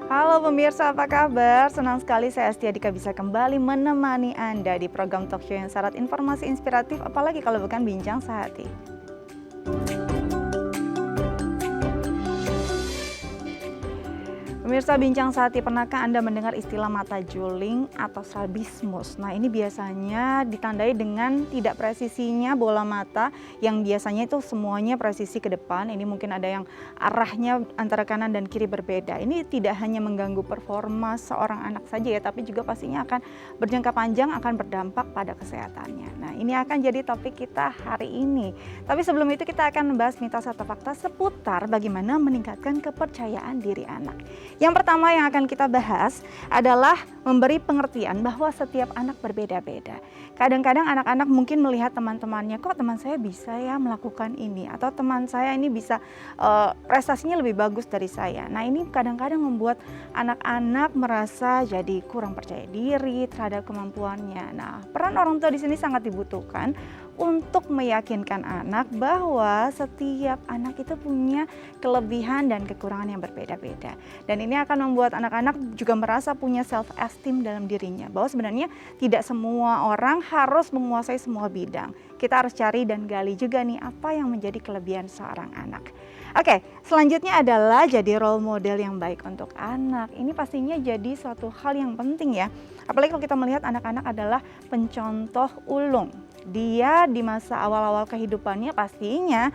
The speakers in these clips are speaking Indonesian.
Halo pemirsa, apa kabar? Senang sekali saya Astia Dika bisa kembali menemani Anda di program talk show yang syarat informasi inspiratif, apalagi kalau bukan Bincang Sehati. Pemirsa Bincang Sehati, pernahkah Anda mendengar istilah mata juling atau strabismus? Nah, ini biasanya ditandai dengan tidak presisinya bola mata yang biasanya itu semuanya presisi ke depan. Ini mungkin ada yang arahnya antara kanan dan kiri berbeda. Ini tidak hanya mengganggu performa seorang anak saja ya, tapi juga pastinya akan berjangka panjang, akan berdampak pada kesehatannya. Nah, ini akan jadi topik kita hari ini. Tapi sebelum itu kita akan membahas mitos atau fakta seputar bagaimana meningkatkan kepercayaan diri anak. Yang pertama yang akan kita bahas adalah memberi pengertian bahwa setiap anak berbeda-beda. Kadang-kadang anak-anak mungkin melihat teman-temannya, kok teman saya bisa ya melakukan ini, atau teman saya ini bisa prestasinya lebih bagus dari saya. Nah, ini kadang-kadang membuat anak-anak merasa jadi kurang percaya diri terhadap kemampuannya. Nah, peran orang tua di sini sangat dibutuhkan untuk meyakinkan anak bahwa setiap anak itu punya kelebihan dan kekurangan yang berbeda-beda. Dan ini akan membuat anak-anak juga merasa punya self-esteem dalam dirinya, bahwa sebenarnya tidak semua orang harus menguasai semua bidang. Kita harus cari dan gali juga nih apa yang menjadi kelebihan seorang anak. Oke, selanjutnya adalah jadi role model yang baik untuk anak. Ini pastinya jadi suatu hal yang penting ya. Apalagi kalau kita melihat anak-anak adalah pencontoh ulung. Dia di masa awal-awal kehidupannya pastinya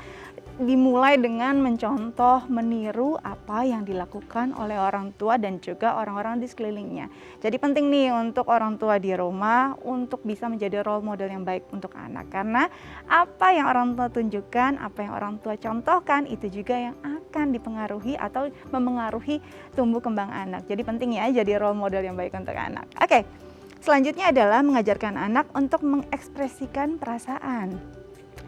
dimulai dengan mencontoh, meniru apa yang dilakukan oleh orang tua dan juga orang-orang di sekelilingnya. Jadi penting nih untuk orang tua di rumah untuk bisa menjadi role model yang baik untuk anak. Karena apa yang orang tua tunjukkan, apa yang orang tua contohkan itu juga yang akan dipengaruhi atau memengaruhi tumbuh kembang anak. Jadi penting ya jadi role model yang baik untuk anak. Oke, selanjutnya adalah mengajarkan anak untuk mengekspresikan perasaan.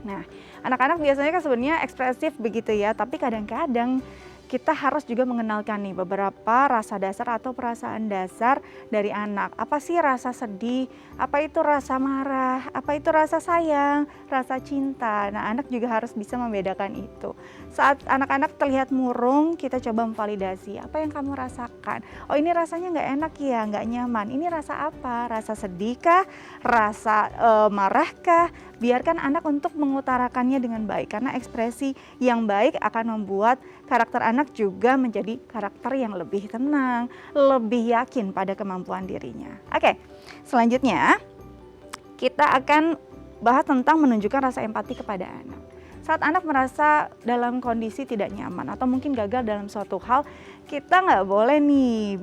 Nah, anak-anak biasanya kan sebenarnya ekspresif begitu ya, tapi kadang-kadang kita harus juga mengenalkan nih beberapa rasa dasar atau perasaan dasar dari anak. Apa sih rasa sedih? Apa itu rasa marah? Apa itu rasa sayang? Rasa cinta? Nah, anak juga harus bisa membedakan itu. Saat anak-anak terlihat murung, kita coba memvalidasi. Apa yang kamu rasakan? Oh, ini rasanya nggak enak ya, nggak nyaman. Ini rasa apa? Rasa sedih kah? Rasa marah kah? Biarkan anak untuk mengutarakannya dengan baik. Karena ekspresi yang baik akan membuat karakter anak juga menjadi karakter yang lebih tenang, lebih yakin pada kemampuan dirinya. Oke, selanjutnya kita akan bahas tentang menunjukkan rasa empati kepada anak. Saat anak merasa dalam kondisi tidak nyaman atau mungkin gagal dalam suatu hal, kita nggak boleh nih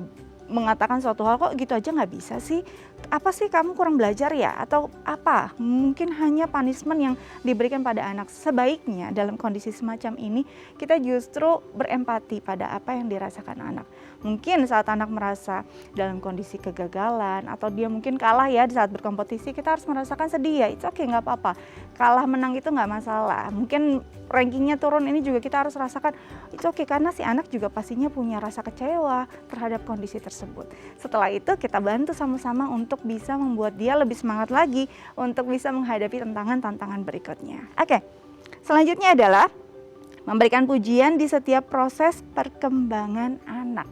mengatakan suatu hal, kok gitu aja nggak bisa sih? Apa sih kamu kurang belajar ya? Atau apa? Mungkin hanya punishment yang diberikan pada anak. Sebaiknya dalam kondisi semacam ini kita justru berempati pada apa yang dirasakan anak. Mungkin saat anak merasa dalam kondisi kegagalan atau dia mungkin kalah ya di saat berkompetisi, kita harus merasakan sedih ya. It's okay, nggak apa-apa. Kalah menang itu nggak masalah. Mungkin rankingnya turun, ini juga kita harus rasakan it's okay, karena si anak juga pastinya punya rasa kecewa terhadap kondisi tersebut. Setelah itu kita bantu sama-sama untuk bisa membuat dia lebih semangat lagi untuk bisa menghadapi tantangan-tantangan berikutnya. Oke, selanjutnya adalah memberikan pujian di setiap proses perkembangan anak.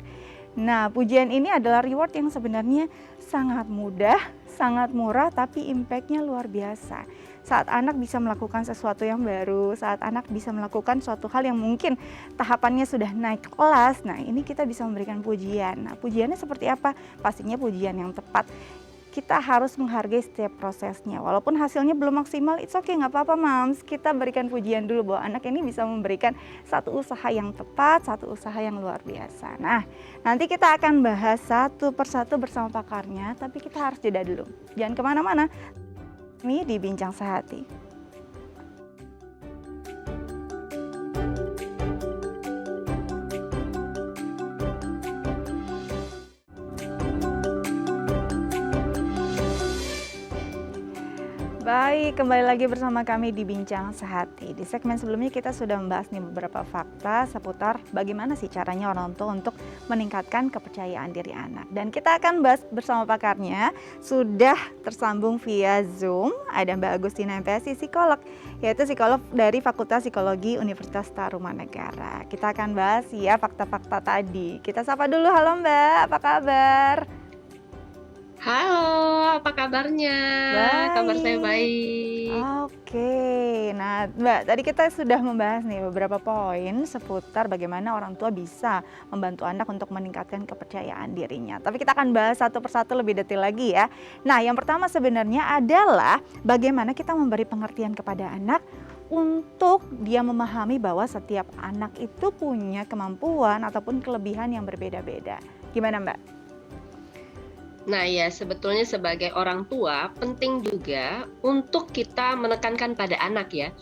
Nah, pujian ini adalah reward yang sebenarnya sangat mudah, sangat murah, tapi impact-nya luar biasa. Saat anak bisa melakukan sesuatu yang baru, saat anak bisa melakukan suatu hal yang mungkin tahapannya sudah naik kelas, nah ini kita bisa memberikan pujian. Nah, pujiannya seperti apa? Pastinya pujian yang tepat. Kita harus menghargai setiap prosesnya. Walaupun hasilnya belum maksimal, it's okay, nggak apa-apa mams. Kita berikan pujian dulu bahwa anak ini bisa memberikan satu usaha yang tepat, satu usaha yang luar biasa. Nah, nanti kita akan bahas satu persatu bersama pakarnya, tapi kita harus jeda dulu. Jangan kemana-mana. Ini di Bincang Sehati. Baik, kembali lagi bersama kami di Bincang Sehati. Di segmen sebelumnya kita sudah membahas nih beberapa fakta seputar bagaimana sih caranya orang tua untuk meningkatkan kepercayaan diri anak. Dan kita akan bahas bersama pakarnya, sudah tersambung via Zoom, ada Mbak Agustina MPSI, psikolog, yaitu psikolog dari Fakultas Psikologi Universitas Tarumanegara. Kita akan bahas ya fakta-fakta tadi. Kita sapa dulu, halo Mbak, apa kabar? Halo, apa kabarnya? Kabar saya Baik. baik. Oke, nah Mbak, tadi kita sudah membahas nih beberapa poin seputar bagaimana orang tua bisa membantu anak untuk meningkatkan kepercayaan dirinya. Tapi kita akan bahas satu persatu lebih detail lagi ya. Nah, yang pertama sebenarnya adalah bagaimana kita memberi pengertian kepada anak untuk dia memahami bahwa setiap anak itu punya kemampuan ataupun kelebihan yang berbeda-beda. Gimana Mbak? Nah ya, sebetulnya sebagai orang tua penting juga untuk kita menekankan pada anak ya,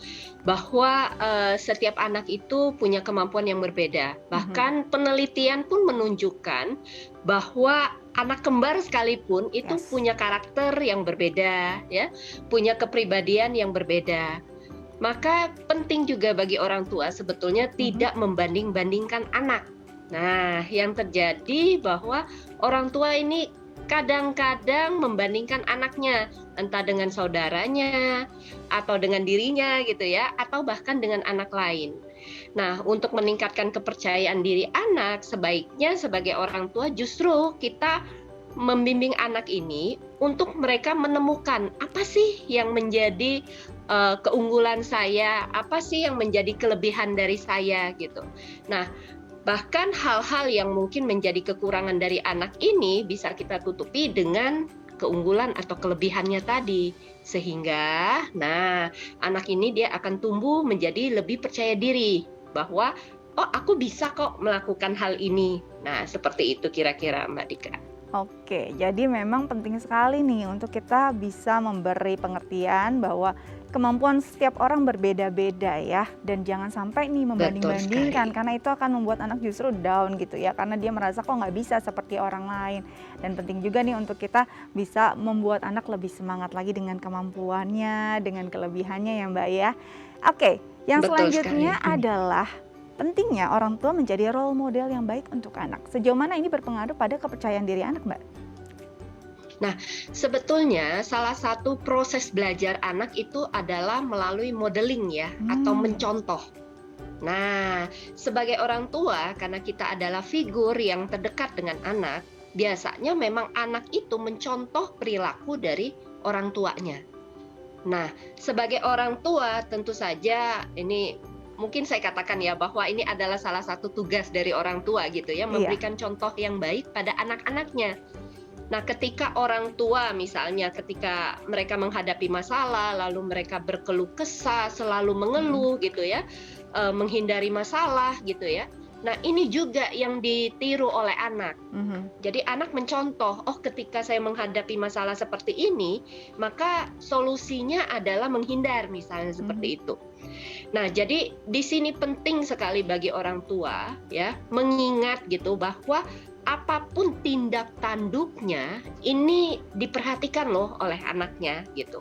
bahwa setiap anak itu punya kemampuan yang berbeda. Bahkan penelitian pun menunjukkan bahwa anak kembar sekalipun itu Yes. punya karakter yang berbeda ya, punya kepribadian yang berbeda. Maka penting juga bagi orang tua sebetulnya tidak membanding-bandingkan anak. Nah, yang terjadi bahwa orang tua ini kadang-kadang membandingkan anaknya, entah dengan saudaranya, atau dengan dirinya gitu ya, atau bahkan dengan anak lain. Nah, untuk meningkatkan kepercayaan diri anak, sebaiknya sebagai orang tua justru kita membimbing anak ini untuk mereka menemukan apa sih yang menjadi keunggulan saya, apa sih yang menjadi kelebihan dari saya gitu. Nah, bahkan hal-hal yang mungkin menjadi kekurangan dari anak ini bisa kita tutupi dengan keunggulan atau kelebihannya tadi. Sehingga, nah, anak ini dia akan tumbuh menjadi lebih percaya diri bahwa, oh aku bisa kok melakukan hal ini. Nah, seperti itu kira-kira Mbak Dika. Oke, jadi memang penting sekali nih untuk kita bisa memberi pengertian bahwa kemampuan setiap orang berbeda-beda ya, dan jangan sampai nih membanding-bandingkan karena itu akan membuat anak justru down gitu ya, karena dia merasa kok nggak bisa seperti orang lain. Dan penting juga nih untuk kita bisa membuat anak lebih semangat lagi dengan kemampuannya, dengan kelebihannya ya Mbak ya. Oke, yang Betul selanjutnya sekali. adalah pentingnya orang tua menjadi role model yang baik untuk anak. Sejauh mana ini berpengaruh pada kepercayaan diri anak, Mbak? Nah, sebetulnya salah satu proses belajar anak itu adalah melalui modeling ya, atau mencontoh. Nah, sebagai orang tua, karena kita adalah figur yang terdekat dengan anak, biasanya memang anak itu mencontoh perilaku dari orang tuanya. Nah, sebagai orang tua tentu saja ini mungkin saya katakan ya bahwa ini adalah salah satu tugas dari orang tua gitu ya, memberikan contoh yang baik pada anak-anaknya. Nah, ketika orang tua misalnya ketika mereka menghadapi masalah, lalu mereka berkeluh kesah, selalu mengeluh gitu ya, menghindari masalah gitu ya. Nah, ini juga yang ditiru oleh anak. Jadi anak mencontoh, oh ketika saya menghadapi masalah seperti ini, maka solusinya adalah menghindar misalnya seperti itu. Nah, jadi di sini penting sekali bagi orang tua ya, mengingat gitu bahwa apapun tindak tanduknya ini diperhatikan loh oleh anaknya gitu.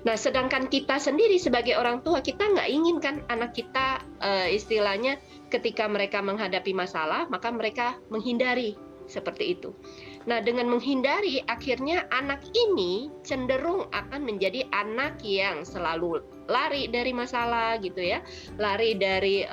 Nah, sedangkan kita sendiri sebagai orang tua kita nggak ingin kan anak kita istilahnya ketika mereka menghadapi masalah maka mereka menghindari seperti itu. Nah, dengan menghindari akhirnya anak ini cenderung akan menjadi anak yang selalu lari dari masalah gitu ya, lari dari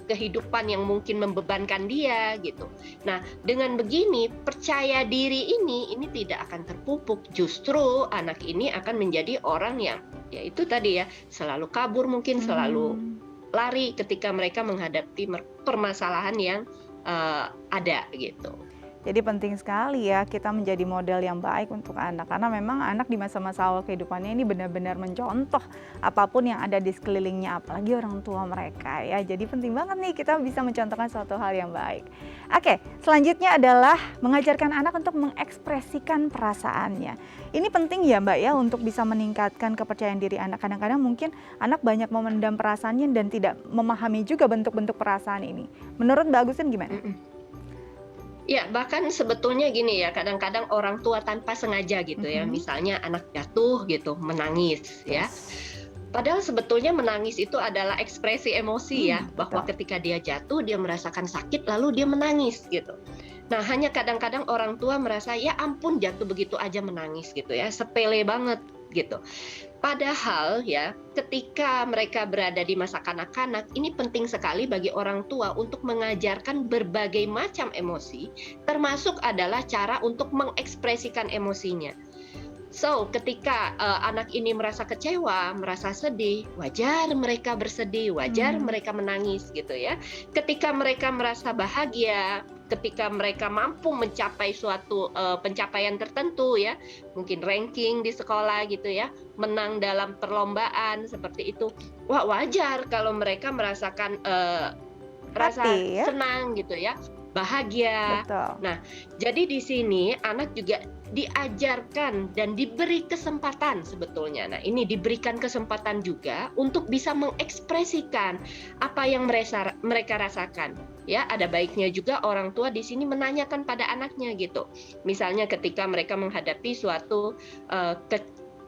kehidupan yang mungkin membebankan dia gitu. Nah, dengan begini percaya diri ini tidak akan terpupuk. Justru anak ini akan menjadi orang yang ya itu tadi ya, selalu kabur mungkin, selalu lari ketika mereka menghadapi permasalahan yang ada gitu. Jadi penting sekali ya kita menjadi model yang baik untuk anak, karena memang anak di masa-masa awal kehidupannya ini benar-benar mencontoh apapun yang ada di sekelilingnya, apalagi orang tua mereka ya. Jadi penting banget nih kita bisa mencontohkan suatu hal yang baik. Oke, selanjutnya adalah mengajarkan anak untuk mengekspresikan perasaannya. Ini penting ya Mbak ya untuk bisa meningkatkan kepercayaan diri anak. Kadang-kadang mungkin anak banyak memendam perasaannya dan tidak memahami juga bentuk-bentuk perasaan ini. Menurut Mbak Agustin gimana? Ya, bahkan sebetulnya gini ya, kadang-kadang orang tua tanpa sengaja gitu ya, Mhm. misalnya anak jatuh gitu, menangis ya. Yes. Padahal sebetulnya menangis itu adalah ekspresi emosi ya, bahwa Betul. ketika dia jatuh, dia merasakan sakit, lalu dia menangis gitu. Nah, hanya kadang-kadang orang tua merasa, ya ampun jatuh begitu aja menangis gitu ya, sepele banget gitu. Padahal ya, ketika mereka berada di masa kanak-kanak, ini penting sekali bagi orang tua untuk mengajarkan berbagai macam emosi, termasuk adalah cara untuk mengekspresikan emosinya. So, ketika anak ini merasa kecewa, merasa sedih, wajar mereka bersedih, wajar Mmm. mereka menangis gitu ya. Ketika mereka merasa bahagia, ketika mereka mampu mencapai suatu pencapaian tertentu ya, mungkin ranking di sekolah gitu ya, menang dalam perlombaan seperti itu. Wah, wajar kalau mereka merasakan rasa Happy ya? senang gitu ya, bahagia. Betul. Nah, jadi di sini anak juga diajarkan dan diberi kesempatan sebetulnya. Nah, ini diberikan kesempatan juga untuk bisa mengekspresikan apa yang mereka rasakan. Ya, ada baiknya juga orang tua di sini menanyakan pada anaknya gitu. Misalnya ketika mereka menghadapi suatu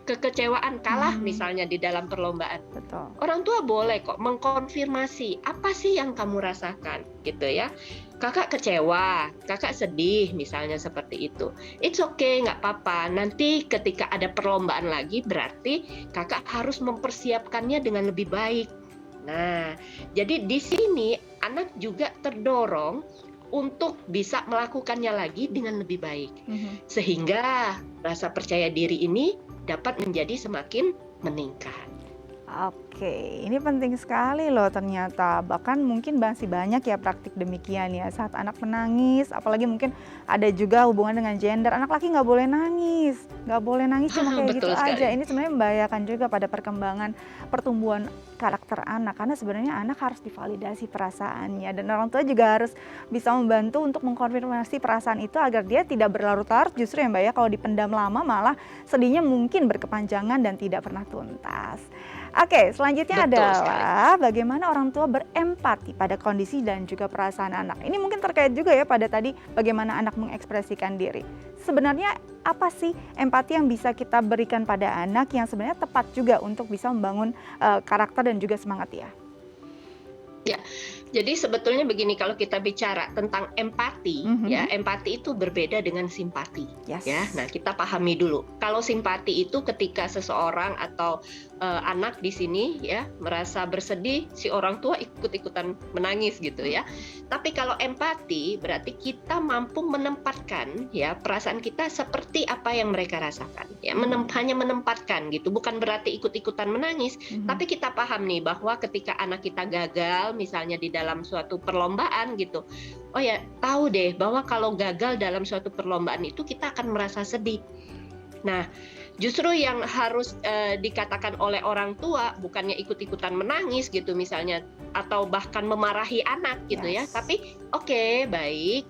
kekecewaan kalah Mhm. misalnya di dalam perlombaan. Betul. Orang tua boleh kok mengkonfirmasi, apa sih yang kamu rasakan, gitu ya. Kakak kecewa, kakak sedih, misalnya seperti itu. It's okay, nggak apa-apa. Nanti ketika ada perlombaan lagi, berarti kakak harus mempersiapkannya dengan lebih baik. Nah, jadi di sini anak juga terdorong untuk bisa melakukannya lagi dengan lebih baik. Mhm. Sehingga rasa percaya diri ini dapat menjadi semakin meningkat. Oke, ini penting sekali loh ternyata. Bahkan mungkin masih banyak ya praktik demikian ya. Saat anak menangis, apalagi mungkin ada juga hubungan dengan gender. Anak laki nggak boleh nangis cuma kayak gitu Betul aja. sekali. Ini sebenarnya membahayakan juga pada perkembangan pertumbuhan karakter anak. Karena sebenarnya anak harus divalidasi perasaannya. Dan orang tua juga harus bisa membantu untuk mengkonfirmasi perasaan itu agar dia tidak berlarut-larut justru ya Mbak ya. Kalau dipendam lama malah sedihnya mungkin berkepanjangan dan tidak pernah tuntas. Oke, selanjutnya Betul sekali. adalah bagaimana orang tua berempati pada kondisi dan juga perasaan anak. Ini mungkin terkait juga ya pada tadi bagaimana anak mengekspresikan diri. Sebenarnya apa sih empati yang bisa kita berikan pada anak yang sebenarnya tepat juga untuk bisa membangun karakter dan juga semangat dia? Ya, jadi sebetulnya begini, kalau kita bicara tentang empati, ya, Mhm. empati itu berbeda dengan simpati, ya. Yes. Nah, kita pahami dulu. Kalau simpati itu ketika seseorang atau anak di sini ya merasa bersedih, si orang tua ikut-ikutan menangis gitu ya. Tapi kalau empati berarti kita mampu menempatkan ya perasaan kita seperti apa yang mereka rasakan. Ya, hanya menempatkan gitu, bukan berarti ikut-ikutan menangis, Mhm. tapi kita paham nih bahwa ketika anak kita gagal misalnya di dalam suatu perlombaan gitu. Oh ya, tahu deh bahwa kalau gagal dalam suatu perlombaan itu kita akan merasa sedih. Nah, justru yang harus dikatakan oleh orang tua bukannya ikut-ikutan menangis gitu misalnya atau bahkan memarahi anak gitu ya. Yes. Tapi oke, baik,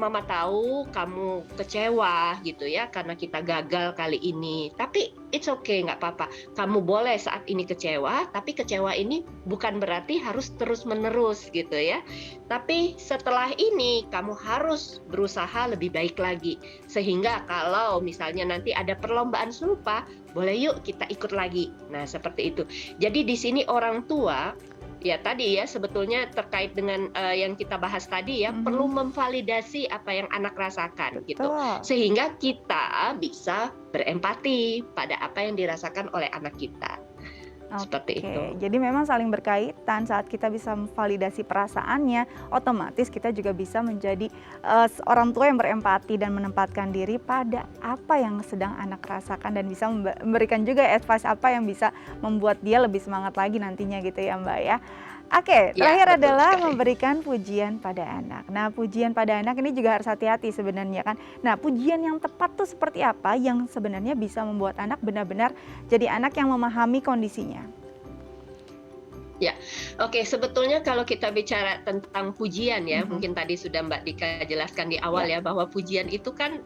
mama tahu kamu kecewa gitu ya karena kita gagal kali ini. Tapi it's okay, nggak apa-apa. Kamu boleh saat ini kecewa, tapi kecewa ini bukan berarti harus terus-menerus gitu ya. Tapi setelah ini kamu harus berusaha lebih baik lagi. Sehingga kalau misalnya nanti ada perlombaan serupa, boleh yuk kita ikut lagi. Nah, seperti itu. Jadi di sini orang tua ya tadi ya sebetulnya terkait dengan yang kita bahas tadi ya perlu Mhm. memvalidasi apa yang anak rasakan gitu Betul. sehingga kita bisa berempati pada apa yang dirasakan oleh anak kita seperti Oke, itu. jadi memang saling berkaitan. Saat kita bisa memvalidasi perasaannya, otomatis kita juga bisa menjadi orang tua yang berempati dan menempatkan diri pada apa yang sedang anak rasakan dan bisa memberikan juga advice apa yang bisa membuat dia lebih semangat lagi nantinya gitu ya Mbak ya. Oke, Ya, terakhir betul adalah sekali. memberikan pujian pada anak. Nah, pujian pada anak ini juga harus hati-hati sebenarnya kan. Nah, pujian yang tepat tuh seperti apa yang sebenarnya bisa membuat anak benar-benar jadi anak yang memahami kondisinya? Ya, oke. Sebetulnya kalau kita bicara tentang pujian ya, Mhm. mungkin tadi sudah Mbak Dika jelaskan di awal Ya. ya bahwa pujian itu kan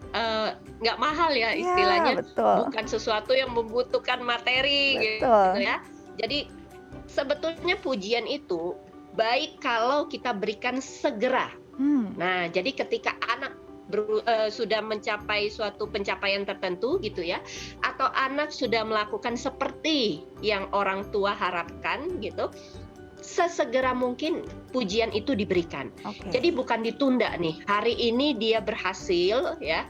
nggak mahal ya Ya, istilahnya, betul. bukan sesuatu yang membutuhkan materi gitu Betul. ya. Jadi sebetulnya pujian itu baik kalau kita berikan segera. Nah, jadi ketika anak sudah mencapai suatu pencapaian tertentu gitu ya, atau anak sudah melakukan seperti yang orang tua harapkan gitu, sesegera mungkin pujian itu diberikan. Oke. Jadi bukan ditunda nih, hari ini dia berhasil ya,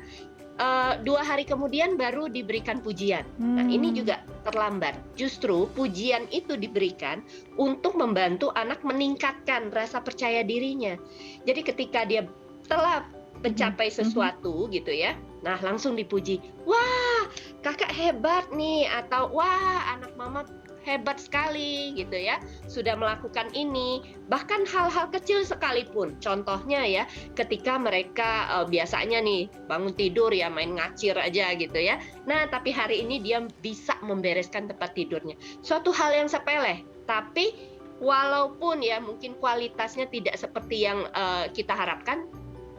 2 hari kemudian baru diberikan pujian. Nah, ini juga terlambat. Justru pujian itu diberikan untuk membantu anak meningkatkan rasa percaya dirinya. Jadi ketika dia telah mencapai sesuatu gitu ya, nah langsung dipuji. Wah, kakak hebat nih, atau wah anak mama hebat sekali gitu ya, sudah melakukan ini. Bahkan hal-hal kecil sekalipun, contohnya ya, ketika mereka biasanya nih bangun tidur ya main ngacir aja gitu ya. Nah, tapi hari ini dia bisa membereskan tempat tidurnya. Suatu hal yang sepele, tapi walaupun ya mungkin kualitasnya tidak seperti yang kita harapkan,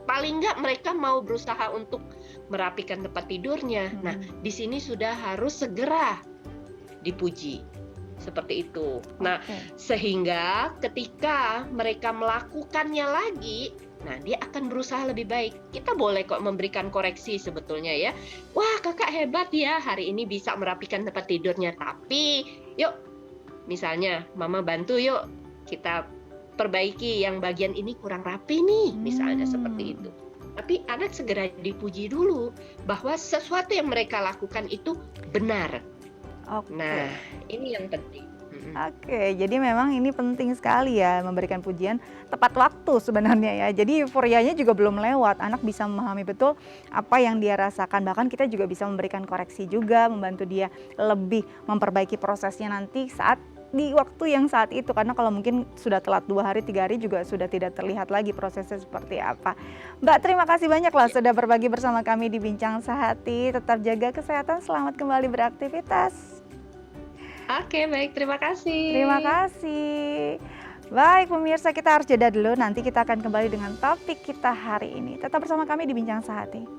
paling nggak mereka mau berusaha untuk merapikan tempat tidurnya. Nah, di sini sudah harus segera dipuji. Seperti itu. Nah, sehingga ketika mereka melakukannya lagi, nah dia akan berusaha lebih baik. Kita boleh kok memberikan koreksi sebetulnya ya. Wah, kakak hebat ya, hari ini bisa merapikan tempat tidurnya. Tapi, yuk, misalnya mama bantu yuk, kita perbaiki yang bagian ini kurang rapi nih, misalnya seperti itu. Tapi anak segera dipuji dulu bahwa sesuatu yang mereka lakukan itu benar. Nah, ini yang penting. Oke, jadi memang ini penting sekali ya memberikan pujian tepat waktu sebenarnya ya. Jadi euforianya juga belum lewat, anak bisa memahami betul apa yang dia rasakan. Bahkan kita juga bisa memberikan koreksi juga, membantu dia lebih memperbaiki prosesnya nanti saat di waktu yang saat itu. Karena kalau mungkin sudah telat 2 hari, 3 hari juga sudah tidak terlihat lagi prosesnya seperti apa. Mbak, terima kasih banyak loh sudah berbagi bersama kami di Bincang Sehati. Tetap jaga kesehatan, selamat kembali beraktivitas. Oke, baik, terima kasih. Terima kasih. Baik pemirsa, kita harus jeda dulu, nanti kita akan kembali dengan topik kita hari ini. Tetap bersama kami di Bincang Sehati.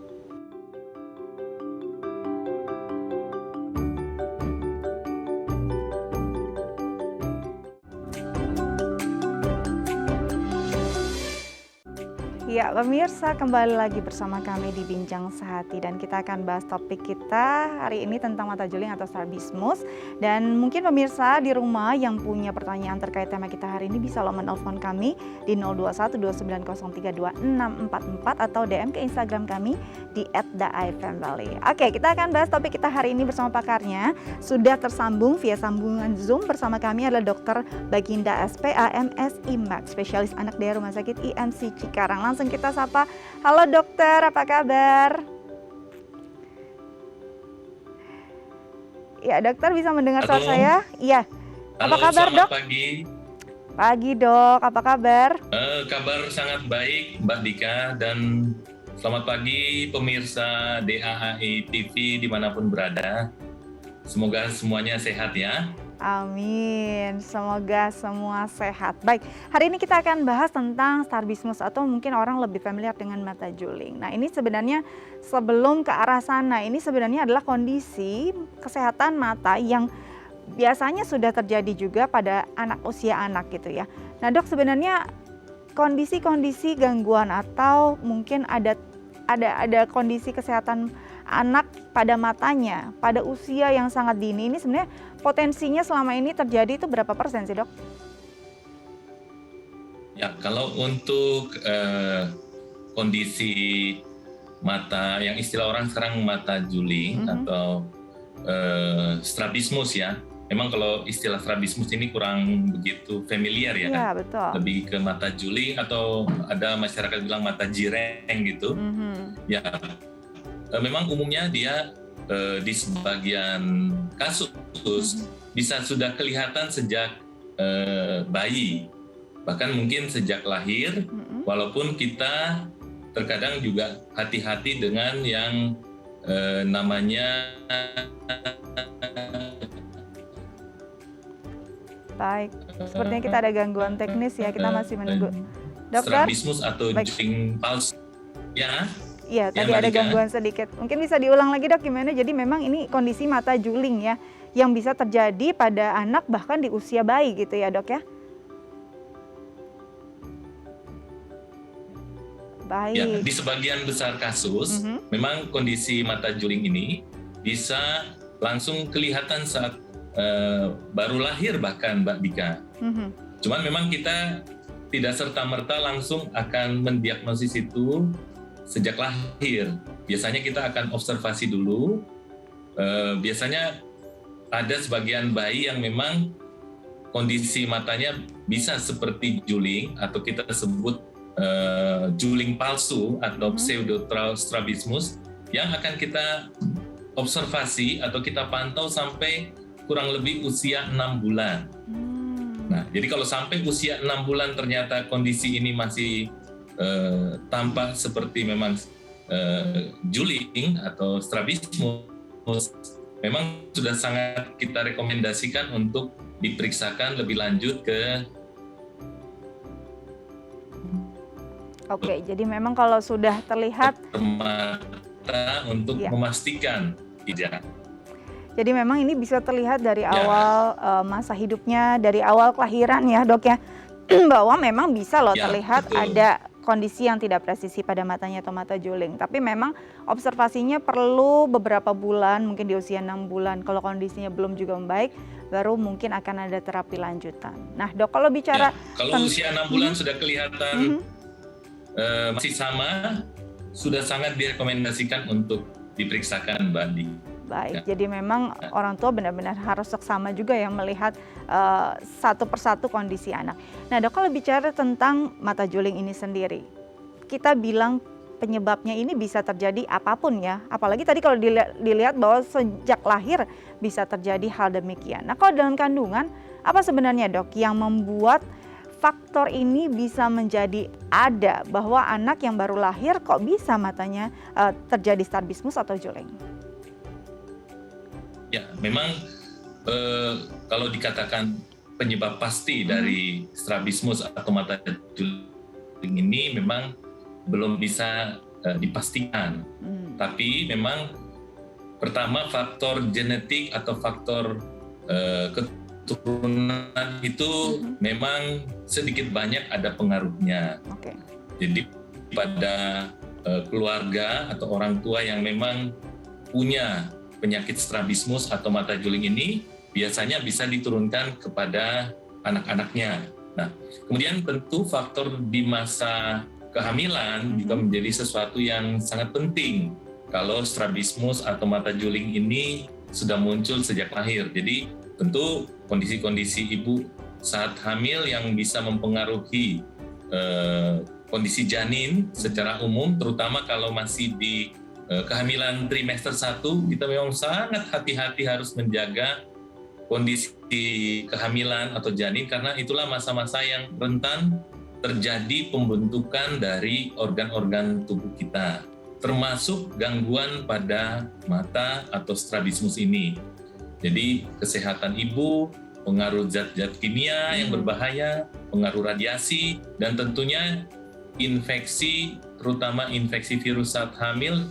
Ya pemirsa, kembali lagi bersama kami di Bincang Sehati dan kita akan bahas topik kita hari ini tentang mata juling atau strabismus. Dan mungkin pemirsa di rumah yang punya pertanyaan terkait tema kita hari ini bisa lo menelpon kami di 02129032644 atau DM ke Instagram kami di @daifamily. Oke, kita akan bahas topik kita hari ini bersama pakarnya. Sudah tersambung via sambungan Zoom bersama kami adalah Dr. Baginda SPA MSI Max, spesialis anak dari Rumah Sakit IMC Cikarang. Langsung kita sapa. Halo dokter, apa kabar? Ya dokter, bisa mendengar suara saya? Iya. Apa kabar dok? Pagi. Pagi dok, apa kabar? Kabar sangat baik Mbak Dika, dan selamat pagi pemirsa DAHI TV dimanapun berada. Semoga semuanya sehat ya. Amin, semoga semua sehat. Baik, hari ini kita akan bahas tentang strabismus atau mungkin orang lebih familiar dengan mata juling. Nah ini sebenarnya sebelum ke arah sana, ini sebenarnya adalah kondisi kesehatan mata yang biasanya sudah terjadi juga pada anak usia anak gitu ya. Nah dok, sebenarnya kondisi-kondisi gangguan atau mungkin ada kondisi kesehatan anak pada matanya pada usia yang sangat dini ini sebenarnya potensinya selama ini terjadi itu berapa persen sih dok? Ya, kalau untuk kondisi mata yang istilah orang sekarang mata juling atau strabismus ya. Memang kalau istilah strabismus ini kurang begitu familiar ya. Iya, betul. Lebih ke mata juling atau ada masyarakat bilang mata jireng gitu. Ya, memang umumnya dia di sebagian kasus bisa sudah kelihatan sejak bayi, bahkan mungkin sejak lahir, walaupun kita terkadang juga hati-hati dengan yang namanya baik, sepertinya kita ada gangguan teknis ya, kita masih menunggu dokter. Strabismus atau juling palsu ya. Iya, tadi ada gangguan sedikit. Mungkin bisa diulang lagi dok gimana? Jadi memang ini kondisi mata juling ya, yang bisa terjadi pada anak bahkan di usia bayi gitu ya dok ya? Ya, Baik. di sebagian besar kasus, Mhm. memang kondisi mata juling ini bisa langsung kelihatan saat baru lahir bahkan Mbak Dika. Mhm. Cuman memang kita tidak serta-merta langsung akan mendiagnosis itu sejak lahir. Biasanya kita akan observasi dulu. Biasanya ada sebagian bayi yang memang kondisi matanya bisa seperti juling atau kita sebut juling palsu atau pseudostrabismus yang akan kita observasi atau kita pantau sampai kurang lebih usia 6 bulan. Nah, jadi kalau sampai usia 6 bulan ternyata kondisi ini masih tampak seperti memang juling atau strabismus, memang sudah sangat kita rekomendasikan untuk diperiksakan lebih lanjut ke. Oke, jadi memang kalau sudah terlihat mata untuk memastikan tidak. Jadi memang ini bisa terlihat dari awal masa hidupnya, dari awal kelahiran ya dok ya, bahwa memang bisa loh terlihat betul. Ada kondisi yang tidak presisi pada matanya atau mata juling. Tapi memang observasinya perlu beberapa bulan, mungkin di usia 6 bulan. Kalau kondisinya belum juga membaik, baru mungkin akan ada terapi lanjutan. Nah dok, kalau bicara kalau usia 6 bulan sudah kelihatan masih sama, sudah sangat direkomendasikan untuk diperiksakan Mbak Andi. Baik, jadi memang orang tua benar-benar harus seksama juga yang melihat satu persatu kondisi anak. Nah dok, kalau bicara tentang mata juling ini sendiri, kita bilang penyebabnya ini bisa terjadi apapun ya. Apalagi tadi kalau dilihat bahwa sejak lahir bisa terjadi hal demikian. Nah kalau dalam kandungan, apa sebenarnya dok yang membuat faktor ini bisa menjadi ada bahwa anak yang baru lahir kok bisa matanya terjadi strabismus atau juling? Ya, memang kalau dikatakan penyebab pasti dari strabismus atau mata juling ini memang belum bisa dipastikan. Tapi memang pertama faktor genetik atau faktor keturunan itu memang sedikit banyak ada pengaruhnya. Okay. Jadi pada keluarga atau orang tua yang memang punya penyakit strabismus atau mata juling ini biasanya bisa diturunkan kepada anak-anaknya. Nah, kemudian tentu faktor di masa kehamilan juga menjadi sesuatu yang sangat penting kalau strabismus atau mata juling ini sudah muncul sejak lahir. Jadi tentu kondisi-kondisi ibu saat hamil yang bisa mempengaruhi kondisi janin secara umum, terutama kalau masih di kehamilan trimester 1, kita memang sangat hati-hati harus menjaga kondisi kehamilan atau janin karena itulah masa-masa yang rentan terjadi pembentukan dari organ-organ tubuh kita, termasuk gangguan pada mata atau strabismus ini. Jadi kesehatan ibu, pengaruh zat-zat kimia yang berbahaya, pengaruh radiasi, dan tentunya infeksi, terutama infeksi virus saat hamil,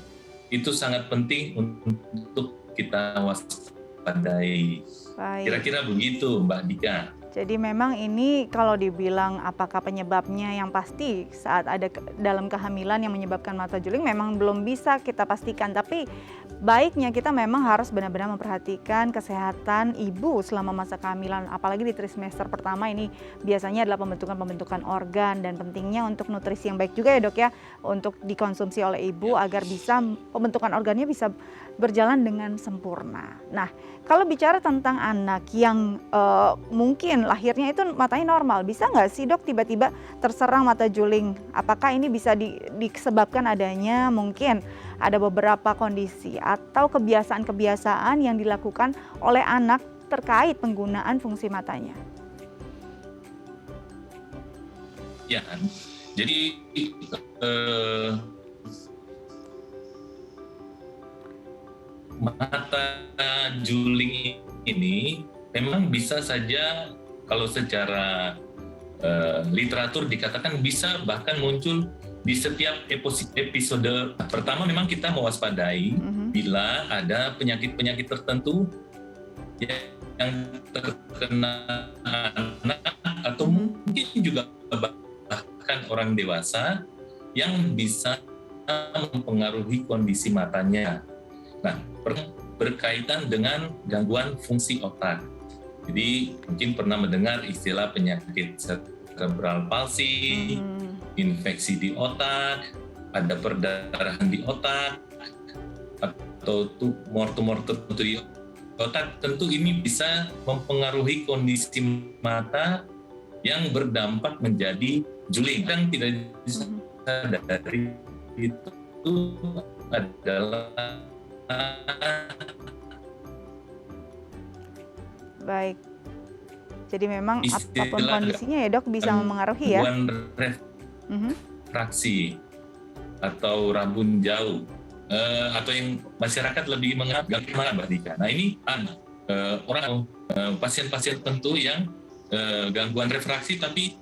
itu sangat penting untuk kita waspadai. Baik. Kira-kira begitu Mbak Dika. Jadi memang ini kalau dibilang apakah penyebabnya yang pasti saat ada dalam kehamilan yang menyebabkan mata juling memang belum bisa kita pastikan. Tapi baiknya kita memang harus benar-benar memperhatikan kesehatan ibu selama masa kehamilan. Apalagi di trimester pertama ini biasanya adalah pembentukan organ dan pentingnya untuk nutrisi yang baik juga ya dok ya. Untuk dikonsumsi oleh ibu agar bisa pembentukan organnya bisa berjalan dengan sempurna. Nah kalau bicara tentang anak yang mungkin lahirnya itu matanya normal, bisa nggak sih dok tiba-tiba terserang mata juling? Apakah ini bisa disebabkan adanya mungkin ada beberapa kondisi atau kebiasaan-kebiasaan yang dilakukan oleh anak terkait penggunaan fungsi matanya? Ya, jadi mata juling ini memang bisa saja kalau secara literatur dikatakan bisa bahkan muncul di setiap episode. Pertama memang kita mewaspadai bila ada penyakit-penyakit tertentu yang terkena anak atau mungkin juga bahkan orang dewasa yang bisa mempengaruhi kondisi matanya. Nah, berkaitan dengan gangguan fungsi otak. Jadi mungkin pernah mendengar istilah penyakit cerebral palsy, infeksi di otak, ada perdarahan di otak, atau tumor-tumor tertentu di otak. Tentu ini bisa mempengaruhi kondisi mata yang berdampak menjadi juling. Yang tidak disadari itu adalah baik. Jadi memang istilah apapun kondisinya ya dok bisa mempengaruhi ya. gangguan refraksi atau rabun jauh, atau yang masyarakat lebih mengenal gangguan Mbak Dika. Nah ini pasien-pasien tertentu yang gangguan refraksi tapi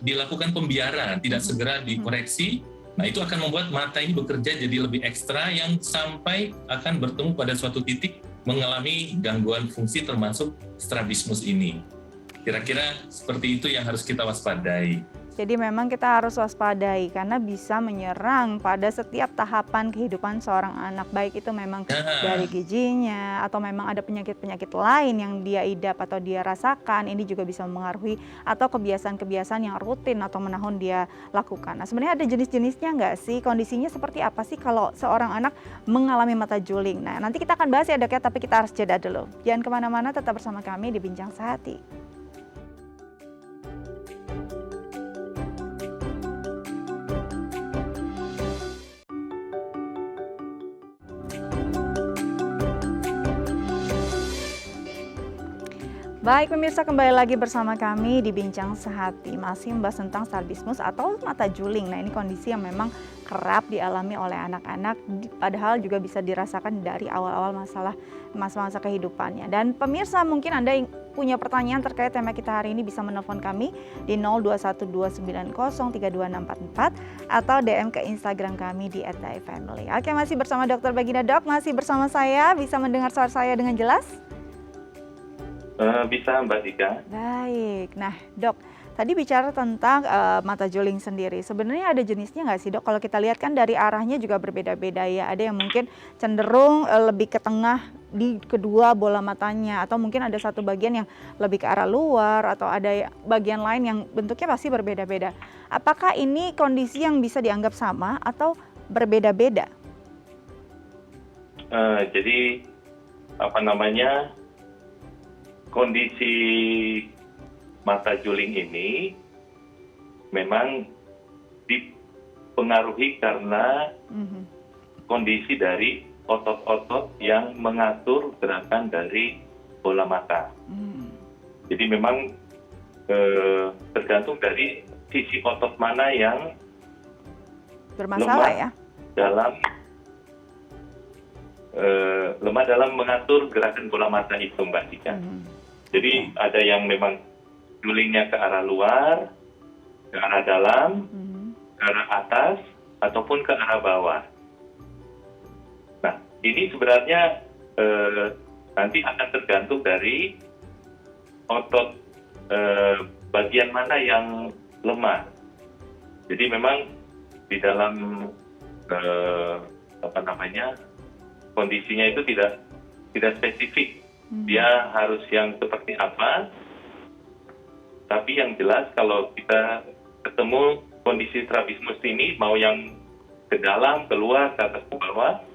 dilakukan pembiaran, tidak segera dikoreksi. Nah itu akan membuat mata ini bekerja jadi lebih ekstra yang sampai akan bertemu pada suatu titik mengalami gangguan fungsi termasuk strabismus ini. Kira-kira seperti itu yang harus kita waspadai. Jadi memang kita harus waspadai karena bisa menyerang pada setiap tahapan kehidupan seorang anak, baik itu memang dari giginya atau memang ada penyakit-penyakit lain yang dia idap atau dia rasakan, ini juga bisa mempengaruhi, atau kebiasaan-kebiasaan yang rutin atau menahun dia lakukan. Nah sebenarnya ada jenis-jenisnya nggak sih? Kondisinya seperti apa sih kalau seorang anak mengalami mata juling? Nah nanti kita akan bahas ya dok ya, tapi kita harus jeda dulu. Jangan kemana-mana, tetap bersama kami di Bincang Sehati. Baik pemirsa, kembali lagi bersama kami di Bincang Sehati, masih membahas tentang strabismus atau mata juling. Nah ini kondisi yang memang kerap dialami oleh anak-anak, padahal juga bisa dirasakan dari awal-awal masa-masa kehidupannya. Dan pemirsa, mungkin Anda yang punya pertanyaan terkait tema kita hari ini bisa menelpon kami di 0212903244 atau DM ke Instagram kami di @daifamily. Oke, masih bersama Dr. Baginda. Dok, masih bersama saya, bisa mendengar suara saya dengan jelas? Bisa Mbak Dika. Baik, nah dok, tadi bicara tentang mata juling sendiri. Sebenarnya ada jenisnya nggak sih dok? Kalau kita lihat kan dari arahnya juga berbeda-beda ya. Ada yang mungkin cenderung lebih ke tengah di kedua bola matanya, atau mungkin ada satu bagian yang lebih ke arah luar, atau ada bagian lain yang bentuknya pasti berbeda-beda. Apakah ini kondisi yang bisa dianggap sama atau berbeda-beda? Jadi kondisi mata juling ini memang dipengaruhi karena kondisi dari otot-otot yang mengatur gerakan dari bola mata. Jadi memang tergantung dari sisi otot mana yang Bermasalah ya? Lemah dalam mengatur gerakan bola mata itu Mbak Dika. Jadi ada yang memang julingnya ke arah luar, ke arah dalam, ke arah atas, ataupun ke arah bawah. Nah, ini sebenarnya nanti akan tergantung dari otot bagian mana yang lemah. Jadi memang di dalam kondisinya itu tidak spesifik. Dia harus yang seperti apa, tapi yang jelas kalau kita ketemu kondisi strabismus ini, mau yang ke dalam, keluar, ke atas, ke bawah,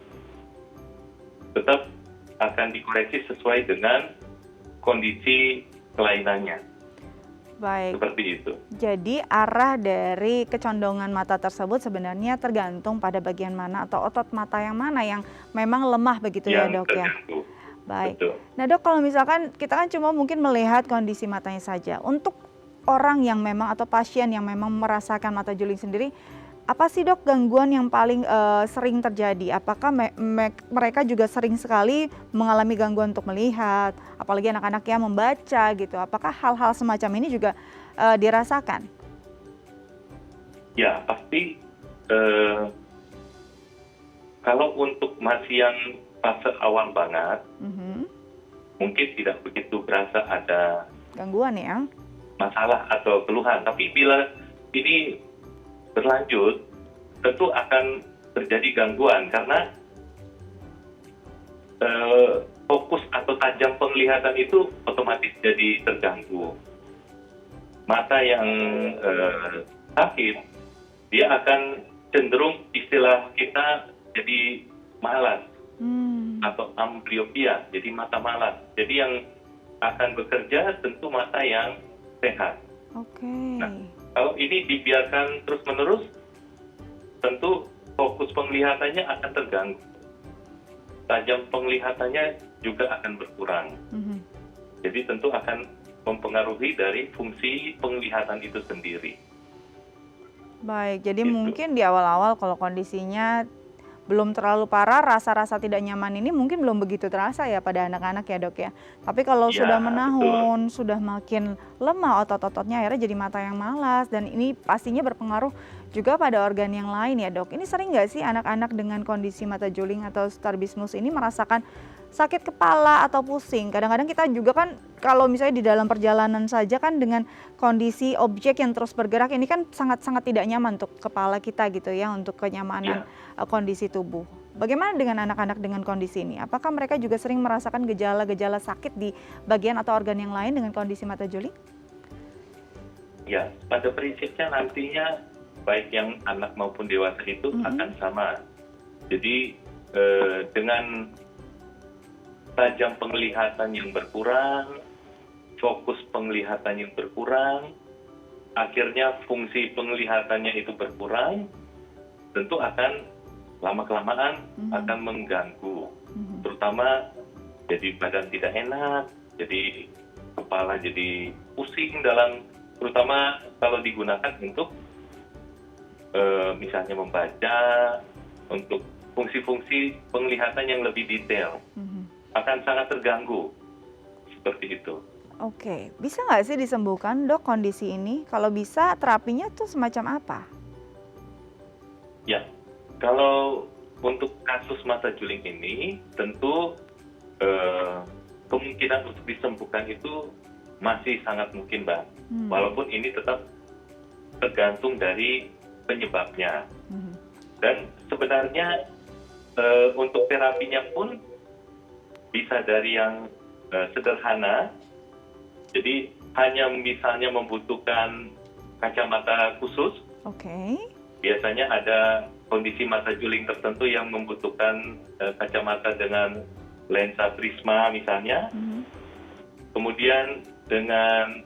tetap akan dikoreksi sesuai dengan kondisi kelainannya. Baik. Seperti itu. Jadi arah dari kecondongan mata tersebut sebenarnya tergantung pada bagian mana atau otot mata yang mana yang memang lemah begitu ya dok ya? Baik. Betul. Nah dok, kalau misalkan kita kan cuma mungkin melihat kondisi matanya saja. Untuk orang yang memang atau pasien yang memang merasakan mata juling sendiri, apa sih dok gangguan yang paling sering terjadi? Apakah mereka juga sering sekali mengalami gangguan untuk melihat, apalagi anak-anak yang membaca gitu? Apakah hal-hal semacam ini juga dirasakan? Ya pasti. Kalau untuk masih yang fase awal banget, mungkin tidak begitu berasa ada gangguan ya, masalah atau keluhan. Tapi bila ini berlanjut, tentu akan terjadi gangguan karena fokus atau tajam penglihatan itu otomatis jadi terganggu. Mata yang sakit, dia akan cenderung istilah kita jadi malas atau amblyopia, jadi mata malas. Jadi yang akan bekerja tentu mata yang sehat. Nah, kalau ini dibiarkan terus-menerus, tentu fokus penglihatannya akan terganggu. Tajam penglihatannya juga akan berkurang. Jadi tentu akan mempengaruhi dari fungsi penglihatan itu sendiri. Baik, jadi mungkin di awal-awal kalau kondisinya belum terlalu parah, rasa-rasa tidak nyaman ini mungkin belum begitu terasa ya pada anak-anak ya dok ya. Tapi kalau sudah menahun, sudah makin lemah otot-ototnya, akhirnya jadi mata yang malas, dan ini pastinya berpengaruh juga pada organ yang lain ya dok. Ini sering nggak sih anak-anak dengan kondisi mata juling atau strabismus ini merasakan sakit kepala atau pusing? Kadang-kadang kita juga kan kalau misalnya di dalam perjalanan saja kan dengan kondisi objek yang terus bergerak ini kan sangat-sangat tidak nyaman untuk kepala kita gitu ya, untuk kenyamanan kondisi tubuh. Bagaimana dengan anak-anak dengan kondisi ini? Apakah mereka juga sering merasakan gejala-gejala sakit di bagian atau organ yang lain dengan kondisi mata juling? Ya, pada prinsipnya nantinya baik yang anak maupun dewasa itu akan sama. Jadi dengan tajam penglihatan yang berkurang, fokus penglihatan yang berkurang, akhirnya fungsi penglihatannya itu berkurang, tentu akan lama-kelamaan akan mengganggu, terutama jadi badan tidak enak, jadi kepala jadi pusing terutama kalau digunakan untuk misalnya membaca, untuk fungsi-fungsi penglihatan yang lebih detail, akan sangat terganggu, seperti itu. Oke, bisa nggak sih disembuhkan dok kondisi ini? Kalau bisa terapinya tuh semacam apa? Ya, kalau untuk kasus mata juling ini, tentu kemungkinan untuk disembuhkan itu masih sangat mungkin, Mbak. Walaupun ini tetap tergantung dari penyebabnya. Dan sebenarnya untuk terapinya pun bisa dari yang sederhana, jadi hanya misalnya membutuhkan kacamata khusus. Biasanya ada kondisi mata juling tertentu yang membutuhkan kacamata dengan lensa prisma misalnya. Kemudian dengan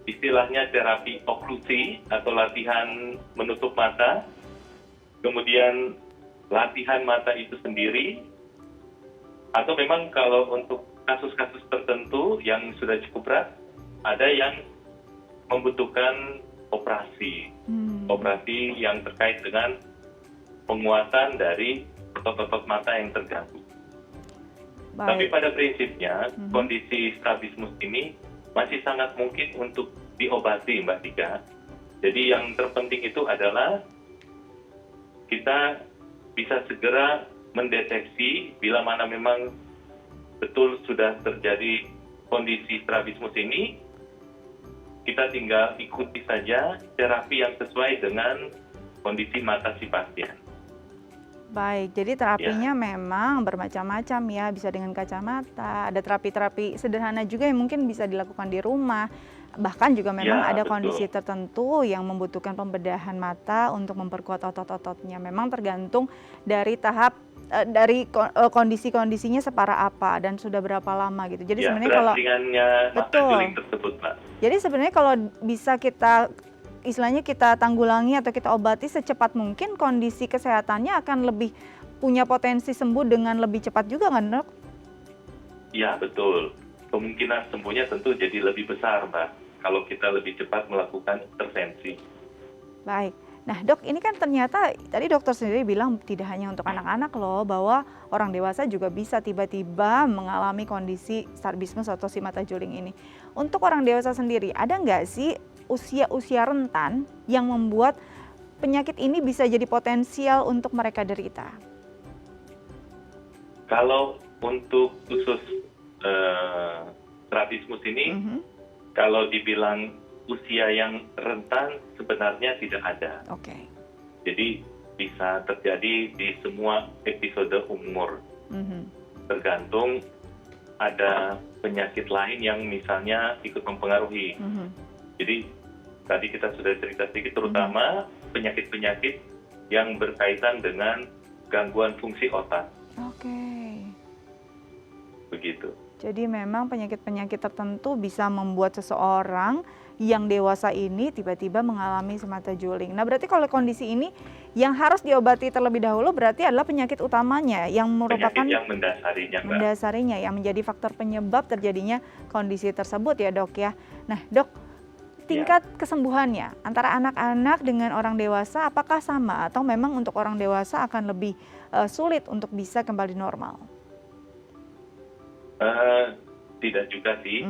istilahnya terapi oklusi atau latihan menutup mata. Kemudian latihan mata itu sendiri. Atau memang kalau untuk kasus-kasus tertentu yang sudah cukup berat, ada yang membutuhkan operasi. Operasi yang terkait dengan penguatan dari otot-otot mata yang terganggu. Tapi pada prinsipnya, kondisi strabismus ini masih sangat mungkin untuk diobati, Mbak Tika. Jadi yang terpenting itu adalah kita bisa segera mendeteksi bila mana memang betul sudah terjadi kondisi strabismus ini, kita tinggal ikuti saja terapi yang sesuai dengan kondisi mata si pasien. Baik, jadi terapinya memang bermacam-macam ya, bisa dengan kacamata, ada terapi-terapi sederhana juga yang mungkin bisa dilakukan di rumah. Bahkan juga memang ada kondisi tertentu yang membutuhkan pembedahan mata untuk memperkuat otot-ototnya. Memang tergantung dari tahap dari kondisi-kondisinya separah apa dan sudah berapa lama gitu. Jadi sebenarnya kalau mata juling tersebut, Pak. Jadi sebenarnya kalau bisa kita istilahnya kita tanggulangi atau kita obati secepat mungkin, kondisi kesehatannya akan lebih punya potensi sembuh dengan lebih cepat juga kan dok? Iya betul, kemungkinan sembuhnya tentu jadi lebih besar Mbak kalau kita lebih cepat melakukan intervensi. Baik, nah dok ini kan ternyata tadi dokter sendiri bilang tidak hanya untuk anak-anak loh, bahwa orang dewasa juga bisa tiba-tiba mengalami kondisi strabismus atau si mata juling ini. Untuk orang dewasa sendiri ada nggak sih usia-usia rentan yang membuat penyakit ini bisa jadi potensial untuk mereka derita? Kalau untuk khusus strabismus ini, kalau dibilang usia yang rentan sebenarnya tidak ada. Oke. Jadi bisa terjadi di semua episode umur. Tergantung ada penyakit lain yang misalnya ikut mempengaruhi. Jadi tadi kita sudah cerita sedikit, terutama penyakit-penyakit yang berkaitan dengan gangguan fungsi otak. Oke. Begitu. Jadi memang penyakit-penyakit tertentu bisa membuat seseorang yang dewasa ini tiba-tiba mengalami semata juling. Nah, berarti kalau kondisi ini yang harus diobati terlebih dahulu berarti adalah penyakit utamanya yang merupakan penyakit yang mendasarinya, Mbak. mendasarinya, yang menjadi faktor penyebab terjadinya kondisi tersebut ya, Dok ya. Nah, Dok, tingkat kesembuhannya antara anak-anak dengan orang dewasa apakah sama atau memang untuk orang dewasa akan lebih sulit untuk bisa kembali normal? Tidak juga sih.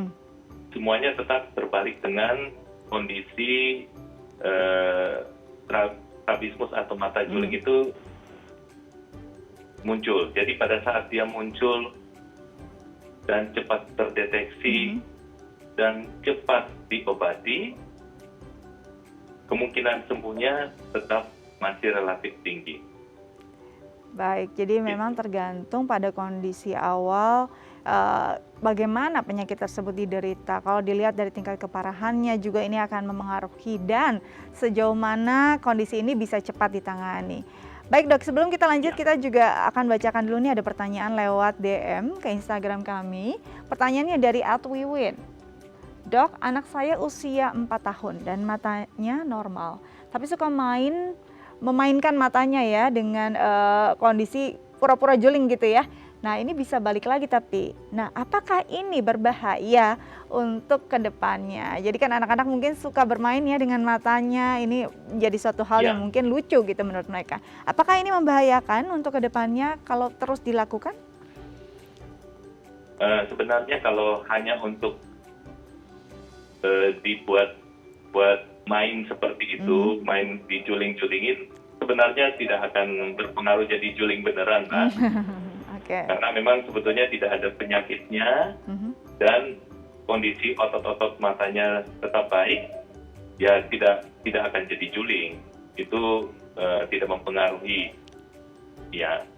Semuanya tetap berbalik dengan kondisi strabismus atau mata juling itu muncul. Jadi pada saat dia muncul dan cepat terdeteksi dan cepat diobati, kemungkinan sembuhnya tetap masih relatif tinggi. Baik, jadi memang tergantung pada kondisi awal bagaimana penyakit tersebut diderita. Kalau dilihat dari tingkat keparahannya juga ini akan memengaruhi dan sejauh mana kondisi ini bisa cepat ditangani. Baik Dok, sebelum kita lanjut kita juga akan bacakan dulu nih ada pertanyaan lewat DM ke Instagram kami. Pertanyaannya dari @wiwin. Dok, anak saya usia 4 tahun dan matanya normal, tapi suka memainkan matanya ya dengan kondisi pura-pura juling gitu ya. Nah, ini bisa balik lagi tapi. Nah, apakah ini berbahaya untuk kedepannya? Jadi kan anak-anak mungkin suka bermain ya dengan matanya. Ini menjadi suatu hal yang mungkin lucu gitu menurut mereka. Apakah ini membahayakan untuk kedepannya kalau terus dilakukan? Sebenarnya kalau hanya untuk buat main seperti itu, main dijuling-julingin, sebenarnya tidak akan berpengaruh jadi juling beneran, Pak. Karena memang sebetulnya tidak ada penyakitnya dan kondisi otot-otot matanya tetap baik, ya tidak akan jadi juling. Itu tidak mempengaruhi. Ya.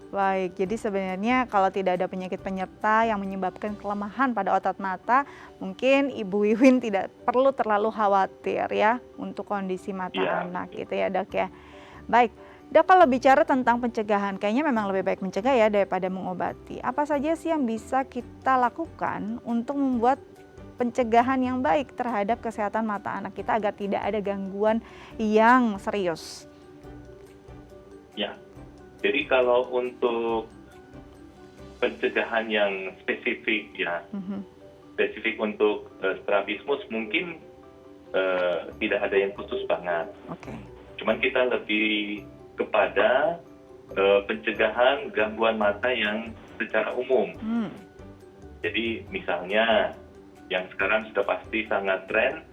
Baik, jadi sebenarnya kalau tidak ada penyakit penyerta yang menyebabkan kelemahan pada otot mata, mungkin Ibu Wiwin tidak perlu terlalu khawatir ya untuk kondisi mata anak gitu ya Dok ya. Baik. Dok, kalau bicara tentang pencegahan, kayaknya memang lebih baik mencegah ya daripada mengobati. Apa saja sih yang bisa kita lakukan untuk membuat pencegahan yang baik terhadap kesehatan mata anak kita agar tidak ada gangguan yang serius? Ya, jadi kalau untuk pencegahan yang spesifik ya, spesifik untuk strabismus mungkin tidak ada yang khusus banget. Cuman kita lebih kepada pencegahan gangguan mata yang secara umum. Jadi misalnya yang sekarang sudah pasti sangat tren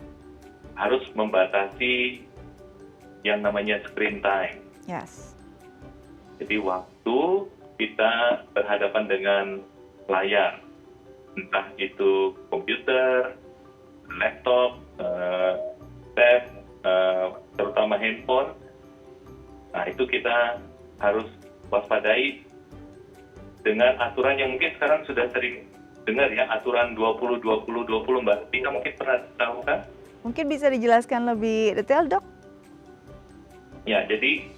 harus membatasi yang namanya screen time. Jadi waktu kita berhadapan dengan layar, entah itu komputer, laptop, tab, terutama handphone. Nah, itu kita harus waspadai dengan aturan yang mungkin sekarang sudah sering dengar ya, aturan 20-20-20, Mbak. Tika mungkin pernah tahu kan? Mungkin bisa dijelaskan lebih detail, Dok? Ya, jadi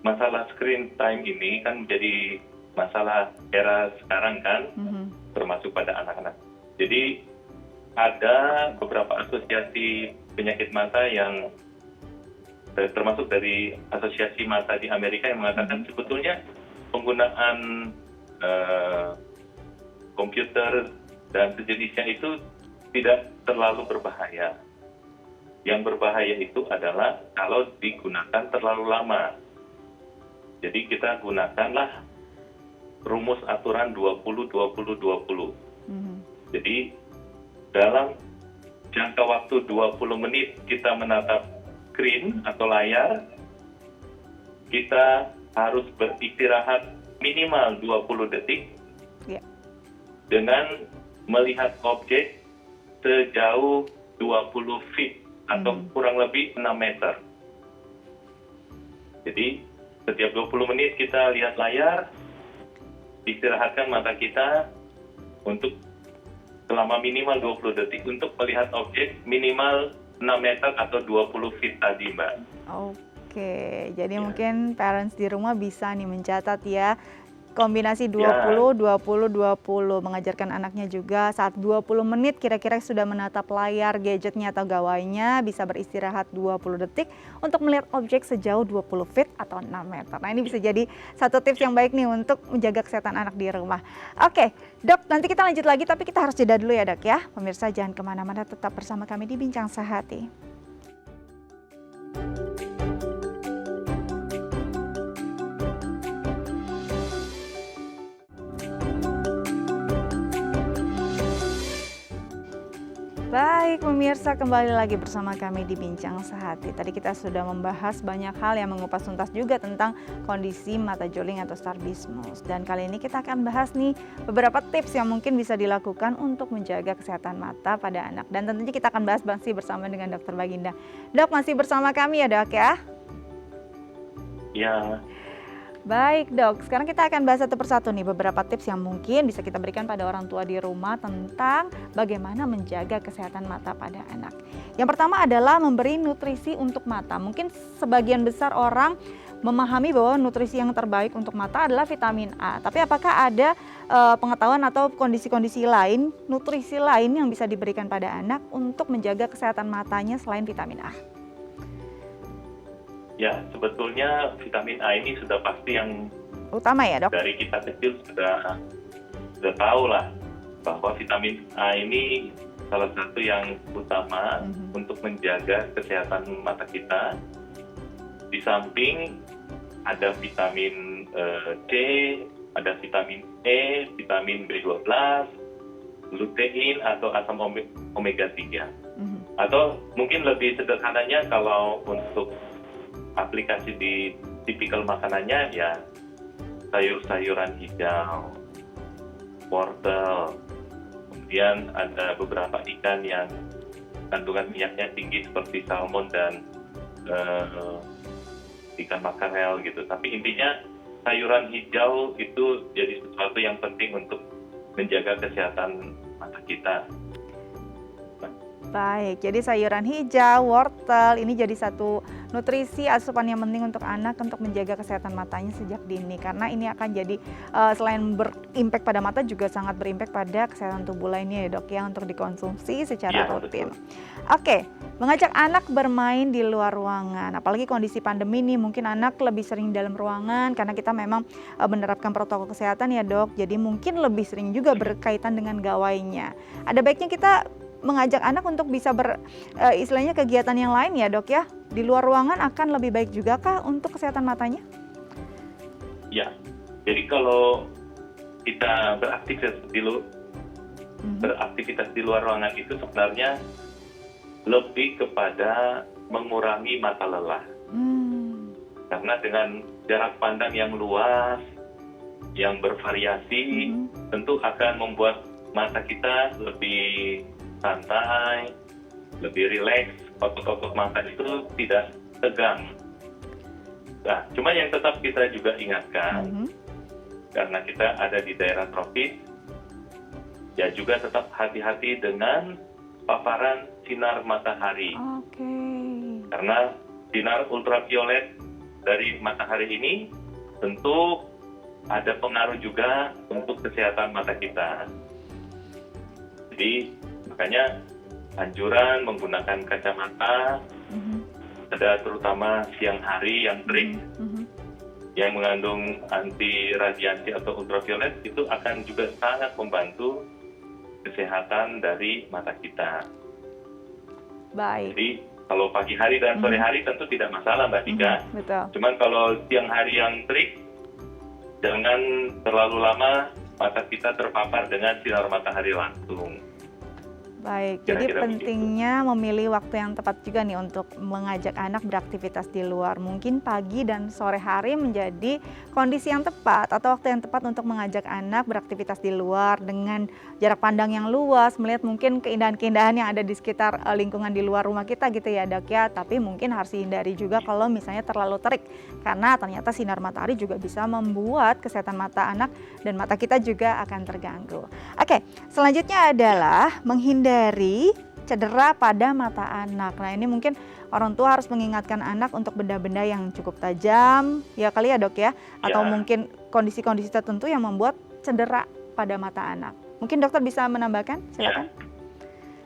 masalah screen time ini kan menjadi masalah era sekarang kan, termasuk pada anak-anak. Jadi ada beberapa asosiasi penyakit mata yang termasuk dari asosiasi mata di Amerika yang mengatakan sebetulnya penggunaan komputer dan sejenisnya itu tidak terlalu berbahaya. Yang berbahaya itu adalah kalau digunakan terlalu lama. Jadi kita gunakanlah rumus aturan 20-20-20. Jadi dalam jangka waktu 20 menit kita menatap screen atau layar, kita harus beristirahat minimal 20 detik dengan melihat objek sejauh 20 feet atau kurang lebih 6 meter. Jadi setiap 20 menit kita lihat layar, istirahatkan mata kita untuk selama minimal 20 detik untuk melihat objek minimal 6 meter atau 20 feet tadi, Mbak. Oke, jadi Ya. mungkin parents di rumah bisa nih mencatat ya, kombinasi 20, 20, 20, mengajarkan anaknya juga saat 20 menit kira-kira sudah menatap layar gadgetnya atau gawainya, bisa beristirahat 20 detik untuk melihat objek sejauh 20 feet atau 6 meter. Nah, ini bisa jadi satu tips yang baik nih untuk menjaga kesehatan anak di rumah. Oke, Dok, nanti kita lanjut lagi tapi kita harus jeda dulu ya, Dok ya. Pemirsa jangan kemana-mana, tetap bersama kami di Bincang Sehati. Baik pemirsa, kembali lagi bersama kami di Bincang Sehati. Tadi kita sudah membahas banyak hal yang mengupas tuntas juga tentang kondisi mata juling atau strabismus. Dan kali ini kita akan bahas nih beberapa tips yang mungkin bisa dilakukan untuk menjaga kesehatan mata pada anak. Dan tentunya kita akan bahas masih bersama dengan Dr. Baginda. Dok, masih bersama kami ya, Dok ya? Ya, Baik Dok, sekarang kita akan bahas satu persatu nih beberapa tips yang mungkin bisa kita berikan pada orang tua di rumah tentang bagaimana menjaga kesehatan mata pada anak. Yang pertama adalah memberi nutrisi untuk mata. Mungkin sebagian besar orang memahami bahwa nutrisi yang terbaik untuk mata adalah vitamin A. Tapi apakah ada pengetahuan atau kondisi-kondisi lain, nutrisi lain yang bisa diberikan pada anak untuk menjaga kesehatan matanya selain vitamin A? ya, sebetulnya vitamin A ini sudah pasti yang Utama ya, Dok? dari kita kecil sudah tahu lah bahwa vitamin A ini salah satu yang utama untuk menjaga kesehatan mata kita. Di samping ada vitamin C, ada vitamin E, vitamin B12, lutein atau asam omega 3. Atau mungkin lebih sederhananya kalau untuk aplikasi di tipikal makanannya ya sayur-sayuran hijau, wortel, kemudian ada beberapa ikan yang kandungan minyaknya tinggi seperti salmon dan ikan makarel gitu. Tapi intinya sayuran hijau itu jadi sesuatu yang penting untuk menjaga kesehatan mata kita. Baik, jadi sayuran hijau, wortel, ini jadi satu nutrisi asupan yang penting untuk anak untuk menjaga kesehatan matanya sejak dini. Karena ini akan jadi selain berimpact pada mata juga sangat berimpact pada kesehatan tubuh lainnya ya, Dok ya, untuk dikonsumsi secara rutin. Oke, mengajak anak bermain di luar ruangan, apalagi kondisi pandemi ini mungkin anak lebih sering dalam ruangan karena kita memang menerapkan protokol kesehatan ya, Dok. Jadi mungkin lebih sering juga berkaitan dengan gawainya. Ada baiknya kita mengajak anak untuk bisa istilahnya kegiatan yang lain ya, Dok ya. Di luar ruangan akan lebih baik juga kah untuk kesehatan matanya? Ya, jadi kalau kita beraktivitas di luar ruangan itu sebenarnya lebih kepada mengurangi mata lelah. Karena dengan jarak pandang yang luas, yang bervariasi, tentu akan membuat mata kita lebih santai, lebih rileks, otot-otot mata itu tidak tegang. Nah, cuma yang tetap kita juga ingatkan, karena kita ada di daerah tropis, ya juga tetap hati-hati dengan paparan sinar matahari. Karena sinar ultraviolet dari matahari ini tentu ada pengaruh juga untuk kesehatan mata kita. Jadi makanya anjuran menggunakan kacamata, ada terutama siang hari yang terik, yang mengandung anti radiasi atau ultraviolet, itu akan juga sangat membantu kesehatan dari mata kita. Baik. Jadi kalau pagi hari dan sore hari tentu tidak masalah, Mbak Tika. Betul. Cuman kalau siang hari yang terik, jangan terlalu lama mata kita terpapar dengan sinar matahari langsung. Baik, jadi Kira-kira begitu. pentingnya memilih waktu yang tepat juga nih untuk mengajak anak beraktivitas di luar. Mungkin pagi dan sore hari menjadi kondisi yang tepat atau waktu yang tepat untuk mengajak anak beraktivitas di luar dengan jarak pandang yang luas, melihat mungkin keindahan-keindahan yang ada di sekitar lingkungan di luar rumah kita gitu ya Dok ya. Tapi mungkin harus dihindari juga kalau misalnya terlalu terik, karena ternyata sinar matahari juga bisa membuat kesehatan mata anak dan mata kita juga akan terganggu. Oke, selanjutnya adalah menghindari cedera pada mata anak. Nah, ini mungkin orang tua harus mengingatkan anak untuk benda-benda yang cukup tajam, ya kali ya Dok ya, atau Ya. mungkin kondisi-kondisi tertentu yang membuat cedera pada mata anak. Mungkin dokter bisa menambahkan, silakan.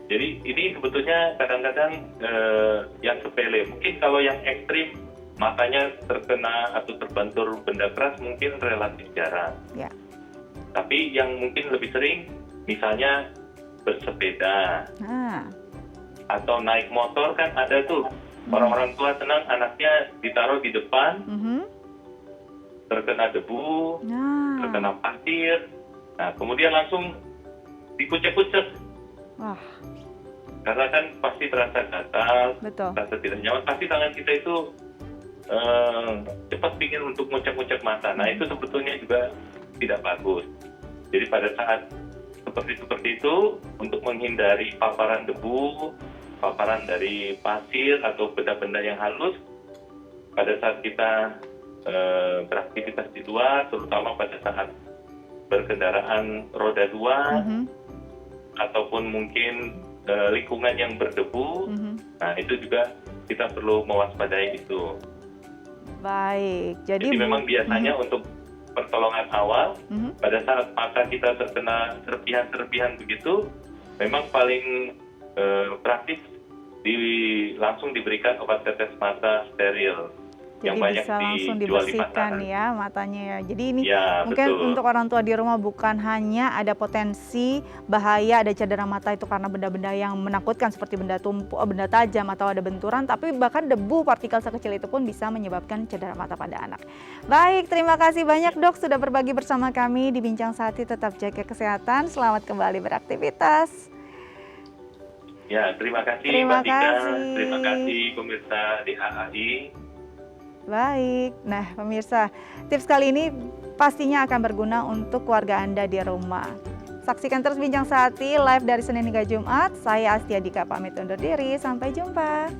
Jadi ini sebetulnya kadang-kadang yang sepele. Mungkin kalau yang ekstrim matanya terkena atau terbentur benda keras mungkin relatif jarang. Ya. Tapi yang mungkin lebih sering misalnya bersepeda Nah, atau naik motor kan ada tuh orang-orang tua senang anaknya ditaruh di depan terkena debu, nah, terkena pasir. Nah, kemudian langsung dikucek-kucek. wah, Karena kan pasti terasa gatal, betul. terasa tidak nyaman. Pasti tangan kita itu cepat pingin untuk ngucek-ngucek mata. Nah, itu sebetulnya juga tidak bagus. Jadi pada saat seperti itu, untuk menghindari paparan debu, paparan dari pasir atau benda-benda yang halus, pada saat kita beraktivitas di luar, terutama pada saat berkendaraan roda 2, ataupun mungkin lingkungan yang berdebu, nah itu juga kita perlu mewaspadai itu. Baik, Jadi memang biasanya untuk pertolongan awal, pada saat mata kita terkena serpihan-serpihan begitu, memang paling praktis langsung diberikan obat tetes mata steril. jadi yang banyak bisa langsung dijual di dibersihkan pasaran. ya matanya ya. Jadi ini Ya, mungkin betul. untuk orang tua di rumah bukan hanya ada potensi bahaya ada cedera mata itu karena benda-benda yang menakutkan seperti benda tumpul, benda tajam atau ada benturan, tapi bahkan debu partikel sekecil itu pun bisa menyebabkan cedera mata pada anak. Baik, terima kasih banyak Dok sudah berbagi bersama kami di Bincang Sehati. Tetap jaga kesehatan, selamat kembali beraktivitas. Ya, terima kasih Terima Mbak Tika, kasih. terima kasih pemirsa di HAI. Baik, nah pemirsa, tips kali ini pastinya akan berguna untuk keluarga Anda di rumah. Saksikan terus Bincang Sehati live dari Senin hingga Jumat. Saya Astia Dika pamit undur diri, sampai jumpa.